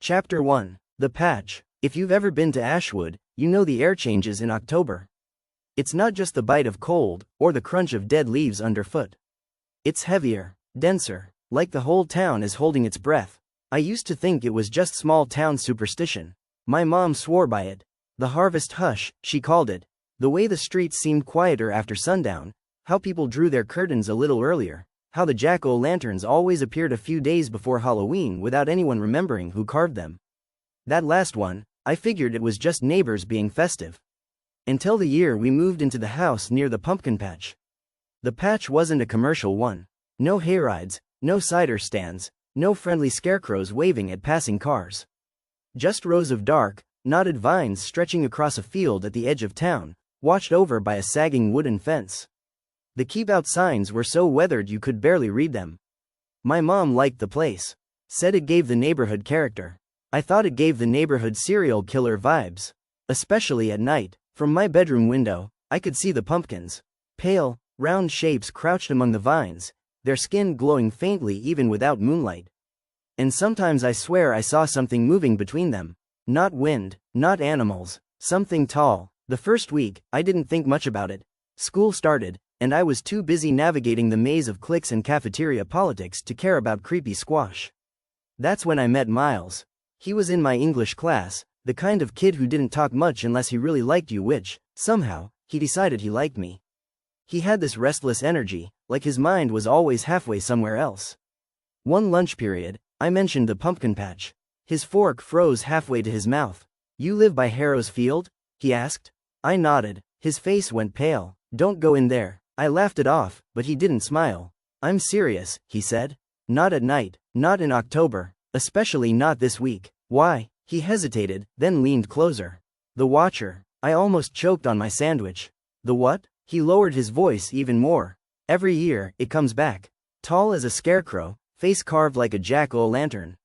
Chapter 1. The Patch. If you've ever been to Ashwood, you know the air changes in October. It's not just the bite of cold, or the crunch of dead leaves underfoot. It's heavier, denser, like the whole town is holding its breath. I used to think it was just small town superstition. My mom swore by it. The harvest hush, she called it. The way the streets seemed quieter after sundown, how people drew their curtains a little earlier, how the jack-o'-lanterns always appeared a few days before Halloween without anyone remembering who carved them. That last one, I figured it was just neighbors being festive. Until the year we moved into the house near the pumpkin patch. The patch wasn't a commercial one. No hayrides, no cider stands, no friendly scarecrows waving at passing cars. Just rows of dark, knotted vines stretching across a field at the edge of town, watched over by a sagging wooden fence. The keep-out signs were so weathered you could barely read them. My mom liked the place. Said it gave the neighborhood character. I thought it gave the neighborhood serial killer vibes. Especially at night. From my bedroom window, I could see the pumpkins. Pale, round shapes crouched among the vines, their skin glowing faintly even without moonlight. And sometimes I swear I saw something moving between them. Not wind, not animals, something tall. The first week, I didn't think much about it. School started, and I was too busy navigating the maze of cliques and cafeteria politics to care about creepy squash. That's when I met Miles. He was in my English class, the kind of kid who didn't talk much unless he really liked you, which, somehow, he decided he liked me. He had this restless energy, like his mind was always halfway somewhere else. One lunch period, I mentioned the pumpkin patch. His fork froze halfway to his mouth. "You live by Harrow's Field?" he asked. I nodded. His face went pale. "Don't go in there." I laughed it off, but he didn't smile. "I'm serious," he said. "Not at night, not in October, especially not this week." "Why?" He hesitated, then leaned closer. "The Watcher." I almost choked on my sandwich. "The what?" He lowered his voice even more. "Every year, it comes back. Tall as a scarecrow, face carved like a jack-o'-lantern.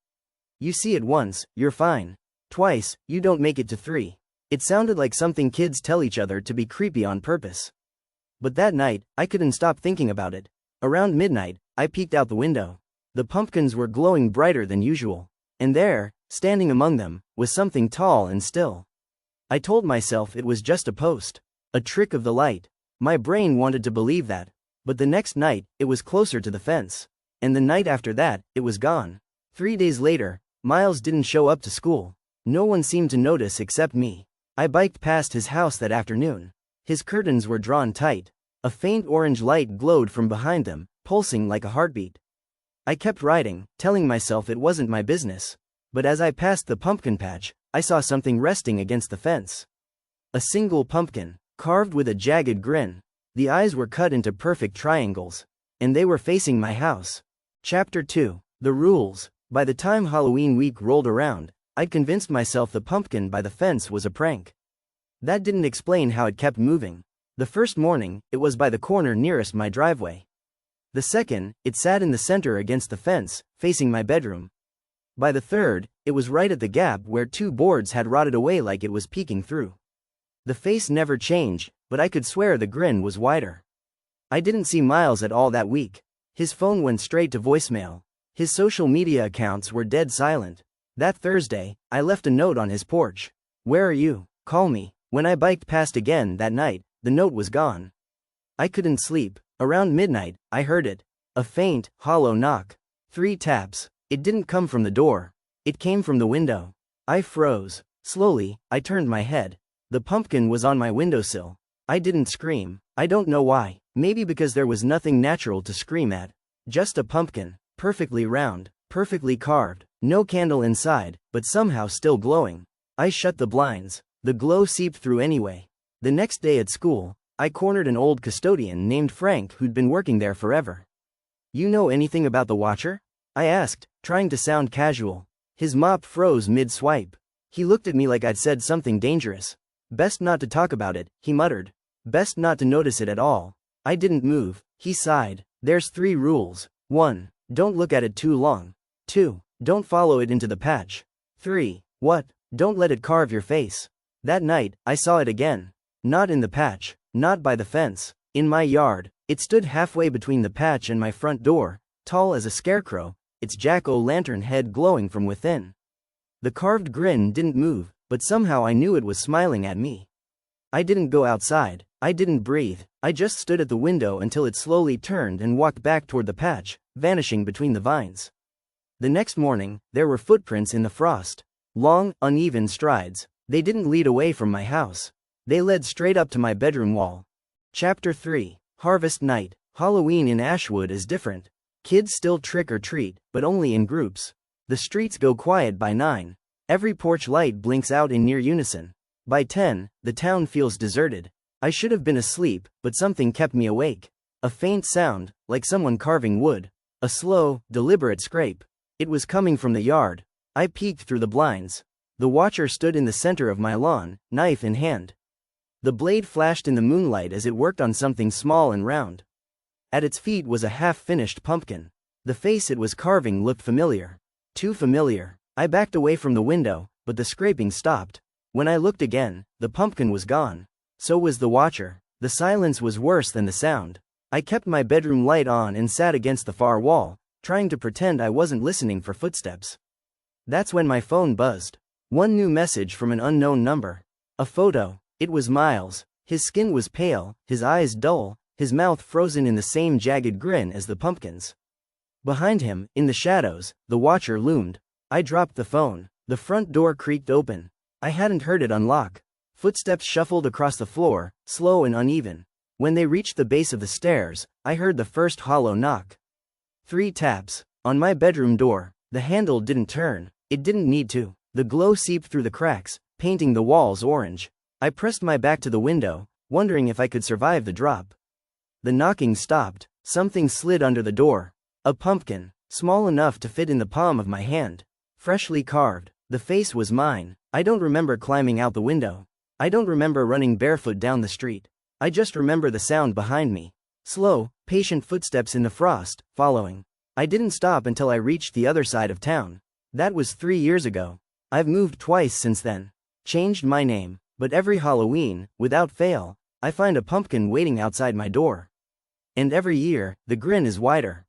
You see it once, you're fine. Twice, you don't make it to three." It sounded like something kids tell each other to be creepy on purpose. But that night, I couldn't stop thinking about it. Around midnight, I peeked out the window. The pumpkins were glowing brighter than usual. And there, standing among them, was something tall and still. I told myself it was just a post. A trick of the light. My brain wanted to believe that. But the next night, it was closer to the fence. And the night after that, it was gone. 3 days later, Miles didn't show up to school. No one seemed to notice except me. I biked past his house that afternoon. His curtains were drawn tight. A faint orange light glowed from behind them, pulsing like a heartbeat. I kept riding, telling myself it wasn't my business. But as I passed the pumpkin patch, I saw something resting against the fence. A single pumpkin, carved with a jagged grin. The eyes were cut into perfect triangles. And they were facing my house. Chapter 2. The Rules. By the time Halloween week rolled around, I'd convinced myself the pumpkin by the fence was a prank. That didn't explain how it kept moving. The first morning, it was by the corner nearest my driveway. The second, it sat in the center against the fence, facing my bedroom. By the third, it was right at the gap where 2 boards had rotted away like it was peeking through. The face never changed, but I could swear the grin was wider. I didn't see Miles at all that week. His phone went straight to voicemail. His social media accounts were dead silent. That Thursday, I left a note on his porch. "Where are you? Call me." When I biked past again that night, the note was gone. I couldn't sleep. Around midnight, I heard it. A faint, hollow knock. 3 taps. It didn't come from the door. It came from the window. I froze. Slowly, I turned my head. The pumpkin was on my windowsill. I didn't scream. I don't know why. Maybe because there was nothing natural to scream at. Just a pumpkin. Perfectly round. Perfectly carved. No candle inside, but somehow still glowing. I shut the blinds. The glow seeped through anyway. The next day at school, I cornered an old custodian named Frank who'd been working there forever. "You know anything about the Watcher?" I asked, trying to sound casual. His mop froze mid-swipe. He looked at me like I'd said something dangerous. "Best not to talk about it," he muttered. "Best not to notice it at all." I didn't move. He sighed. "There's 3 rules. 1. Don't look at it too long. 2. Don't follow it into the patch. 3. What? Don't let it carve your face." That night, I saw it again. Not in the patch. Not by the fence. In my yard. It stood halfway between the patch and my front door, tall as a scarecrow, its jack-o'-lantern head glowing from within. The carved grin didn't move, but somehow I knew it was smiling at me. I didn't go outside, I didn't breathe, I just stood at the window until it slowly turned and walked back toward the patch, vanishing between the vines. The next morning, there were footprints in the frost. Long, uneven strides. They didn't lead away from my house. They led straight up to my bedroom wall. Chapter 3. Harvest Night. Halloween in Ashwood is different. Kids still trick or treat, but only in groups. The streets go quiet by 9. Every porch light blinks out in near unison. By 10, the town feels deserted. I should have been asleep, but something kept me awake. A faint sound, like someone carving wood. A slow, deliberate scrape. It was coming from the yard. I peeked through the blinds. The watcher stood in the center of my lawn, knife in hand. The blade flashed in the moonlight as it worked on something small and round. At its feet was a half-finished pumpkin. The face it was carving looked familiar. Too familiar. I backed away from the window, but the scraping stopped. When I looked again, the pumpkin was gone. So was the watcher. The silence was worse than the sound. I kept my bedroom light on and sat against the far wall, trying to pretend I wasn't listening for footsteps. That's when my phone buzzed. One new message from an unknown number. A photo. It was Miles. His skin was pale, his eyes dull, his mouth frozen in the same jagged grin as the pumpkin's. Behind him, in the shadows, the watcher loomed. I dropped the phone. The front door creaked open. I hadn't heard it unlock. Footsteps shuffled across the floor, slow and uneven. When they reached the base of the stairs, I heard the first hollow knock. 3 taps. On my bedroom door. The handle didn't turn. It didn't need to. The glow seeped through the cracks, painting the walls orange. I pressed my back to the window, wondering if I could survive the drop. The knocking stopped. Something slid under the door. A pumpkin, small enough to fit in the palm of my hand. Freshly carved. The face was mine. I don't remember climbing out the window. I don't remember running barefoot down the street. I just remember the sound behind me. Slow, patient footsteps in the frost, following. I didn't stop until I reached the other side of town. That was 3 years ago. I've moved twice since then. Changed my name, but every Halloween, without fail, I find a pumpkin waiting outside my door. And every year, the grin is wider.